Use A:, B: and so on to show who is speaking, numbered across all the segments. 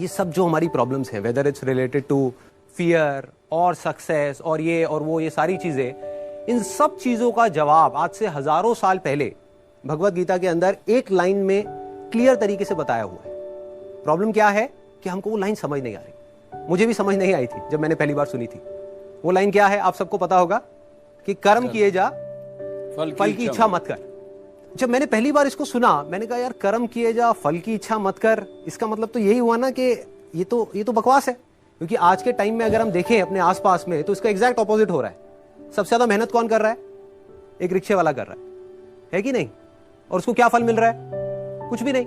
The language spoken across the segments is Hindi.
A: ये सब जो हमारी प्रॉब्लम्स हैं, whether it's related to fear और सक्सेस और ये और वो, ये सारी चीजें, इन सब चीजों का जवाब आज से हजारों साल पहले भगवत गीता के अंदर एक लाइन में क्लियर तरीके से बताया हुआ है। प्रॉब्लम क्या है कि हमको वो लाइन समझ नहीं आ रही। मुझे भी समझ नहीं आई थी जब मैंने पहली बार सुनी थी। वो लाइन क्या है आप सबको पता होगा कि कर्म किए जा, फल की इच्छा मत कर। जब मैंने पहली बार इसको सुना, मैंने कहा यार कर्म किए जा, फल की इच्छा मत कर, इसका मतलब तो यही हुआ ना कि ये तो बकवास है। क्योंकि आज के टाइम में अगर हम देखें अपने आसपास में तो इसका एग्जैक्ट ऑपोजिट हो रहा है। सबसे ज्यादा मेहनत कौन कर रहा है? एक रिक्शे वाला कर रहा है कि नहीं? और उसको क्या फल मिल रहा है? कुछ भी नहीं।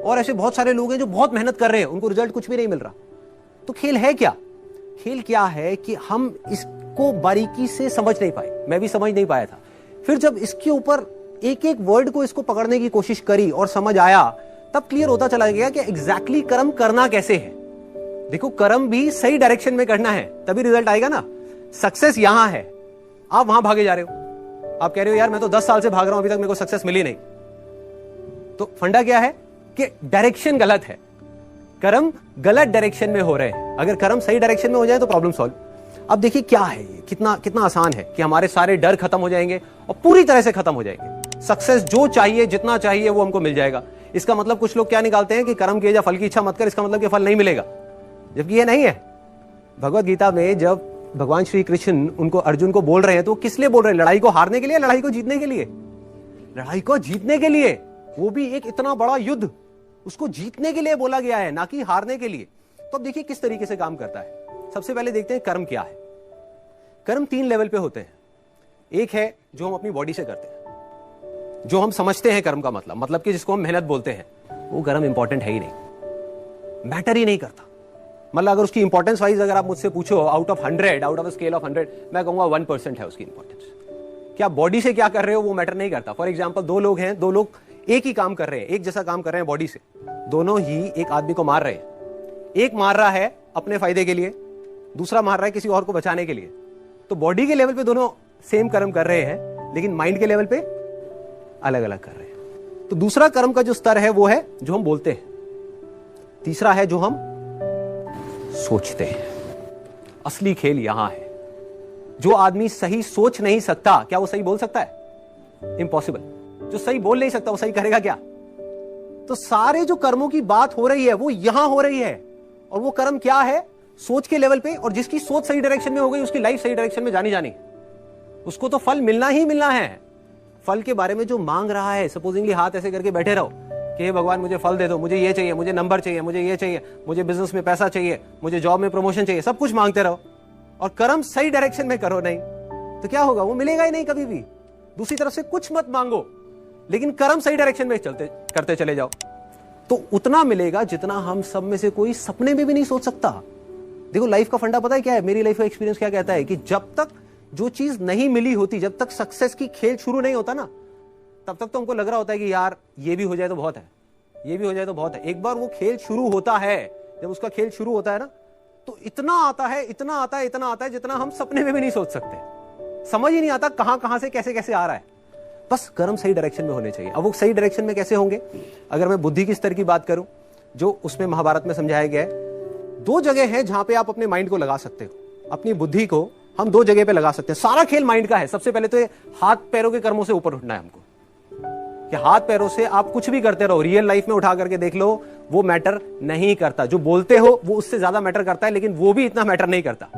A: और ऐसे बहुत सारे लोग हैं जो बहुत मेहनत कर रहे हैं, उनको रिजल्ट कुछ भी नहीं मिल रहा। तो खेल है क्या? खेल क्या है कि हम इसको बारीकी से समझ नहीं पाए। मैं भी समझ नहीं पाया था। फिर जब इसके ऊपर एक एक वर्ड को इसको पकड़ने की कोशिश करी और समझ आया, तब क्लियर होता चला गया कि एग्जैक्टली कर्म करना कैसे है। देखो, कर्म भी सही डायरेक्शन में करना है, तभी रिजल्ट आएगा ना। सक्सेस यहां है, आप वहां भागे जा रहे हो। आप कह रहे हो यार मैं तो 10 साल से भाग रहा हूं, अभी तक मेरे को सक्सेस मिली नहीं। तो फंडा क्या है कि डायरेक्शन गलत है। कर्म गलत डायरेक्शन में हो रहे हैं। अगर कर्म सही डायरेक्शन में हो जाए तो प्रॉब्लम सॉल्व। अब देखिए क्या है ये, कितना आसान है कि हमारे सारे डर खत्म हो जाएंगे और पूरी तरह से खत्म हो जाएंगे। सक्सेस जो चाहिए, जितना चाहिए वो हमको मिल जाएगा। इसका मतलब कुछ लोग क्या निकालते हैं कि कर्म किए जा, फल की इच्छा मत कर, इसका मतलब कि फल नहीं मिलेगा, जबकि ये नहीं है। भगवत गीता में जब भगवान श्री कृष्ण उनको, अर्जुन को बोल रहे हैं तो किस लिए बोल रहे हैं? लड़ाई को हारने के लिए, लड़ाई को जीतने के लिए? लड़ाई को जीतने के लिए। वो भी एक इतना बड़ा युद्ध, उसको जीतने के लिए बोला गया है, ना कि हारने के लिए। तो अब देखिए किस तरीके से काम करता है। सबसे पहले देखते हैं कर्म क्या है। कर्म 3 लेवल पे होते हैं। एक है जो हम अपनी बॉडी से करते हैं, जो हम समझते हैं कर्म का मतलब कि जिसको हम मेहनत बोलते हैं। वो कर्म इंपॉर्टेंट है ही नहीं, मैटर ही नहीं करता। मतलब अगर उसकी इंपॉर्टेंस वाइज अगर आप मुझसे पूछो out of 100, out of a scale of 100, मैं कहूंगा 1% है उसकी इंपॉर्टेंस। क्या बॉडी से क्या कर रहे हो वो मैटर नहीं करता। फॉर एग्जाम्पल, 2 लोग हैं, 2 लोग एक ही काम कर रहे हैं, एक जैसा काम कर रहे हैं बॉडी से, दोनों ही एक आदमी को मार रहे हैं। एक मार रहा है अपने फायदे के लिए, दूसरा मार रहा है किसी और को बचाने के लिए। तो बॉडी के लेवल पे दोनों सेम कर्म कर रहे हैं, लेकिन माइंड के लेवल पे अलग अलग कर रहे हैं। तो दूसरा कर्म का जो स्तर है वो है जो हम बोलते हैं। तीसरा है जो हम सोचते हैं। असली खेल यहां है। जो आदमी सही सोच नहीं सकता, क्या वो सही बोल सकता है? इम्पॉसिबल। जो सही बोल नहीं सकता वो सही करेगा क्या? तो सारे जो कर्मों की बात हो रही है वो यहां हो रही है। और वो कर्म क्या है? सोच के लेवल पे। और जिसकी सोच सही डायरेक्शन में हो गई, उसकी लाइफ सही डायरेक्शन में जानी, उसको तो फल मिलना ही मिलना है। फल के बारे में जो मांग रहा है, सपोजिंगली हाथ ऐसे करके बैठे रहो कि हे भगवान मुझे फल दे दो, मुझे ये चाहिए, मुझे नंबर चाहिए, मुझे ये चाहिए, मुझे बिजनेस में पैसा चाहिए, मुझे जॉब में प्रमोशन चाहिए, सब कुछ मांगते रहो और कर्म सही डायरेक्शन में करो नहीं, तो क्या होगा? वो मिलेगा ही नहीं कभी भी। दूसरी तरफ से कुछ मत मांगो, लेकिन कर्म सही डायरेक्शन में करते चले जाओ, तो उतना मिलेगा जितना हम सब में से कोई सपने में भी नहीं सोच सकता। देखो, लाइफ का फंडा पता है क्या है? मेरी लाइफ का एक्सपीरियंस क्या कहता है कि जब तक जो चीज नहीं मिली होती, जब तक सक्सेस की खेल शुरू नहीं होता ना, तब तक तो हमको लग रहा होता है कि यार ये भी हो जाए तो बहुत है, ये भी हो जाए तो बहुत है। एक बार वो खेल शुरू होता है, जब उसका खेल शुरू होता है ना, तो इतना आता है, इतना आता है, इतना आता है जितना हम सपने में भी नहीं सोच सकते। समझ ही नहीं आता कहां से कैसे कैसे आ रहा है। बस कर्म सही डायरेक्शन में होने चाहिए। अब वो सही डायरेक्शन में कैसे होंगे? अगर मैं बुद्धि के स्तर की बात करूं, जो उसमें महाभारत में समझाया गया है, 2 जगह है जहां पे आप अपने माइंड को लगा सकते हो। अपनी बुद्धि को हम 2 जगह पे लगा सकते हैं। सारा खेल माइंड का है। सबसे पहले तो हाथ पैरों के कर्मों से ऊपर उठना है हमको, कि हाथ पैरों से आप कुछ भी करते रहो, रियल लाइफ में उठा करके देख लो, वो मैटर नहीं करता। जो बोलते हो वो उससे ज्यादा मैटर करता है, लेकिन वो भी इतना मैटर नहीं करता।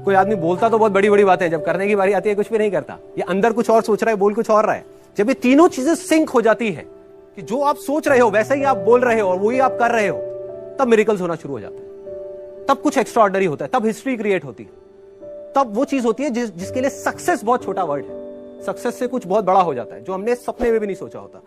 A: कोई आदमी बोलता तो बहुत बड़ी बड़ी बातें, जब करने की बारी आती है कुछ भी नहीं करता। ये अंदर कुछ और सोच रहा है, बोल कुछ और रहा है। जब ये तीनों चीजें सिंक हो जाती है कि जो आप सोच रहे हो वैसे ही आप बोल रहे हो और वही आप कर रहे हो, तब मिरेकल्स होना शुरू हो जाता है। तब कुछ एक्स्ट्रा ऑर्डिनरी होता है, तब हिस्ट्री क्रिएट होती है, तब वो चीज होती है जिसके लिए सक्सेस बहुत छोटा वर्ड है। सक्सेस से कुछ बहुत बड़ा हो जाता है जो हमने सपने में भी नहीं सोचा होता।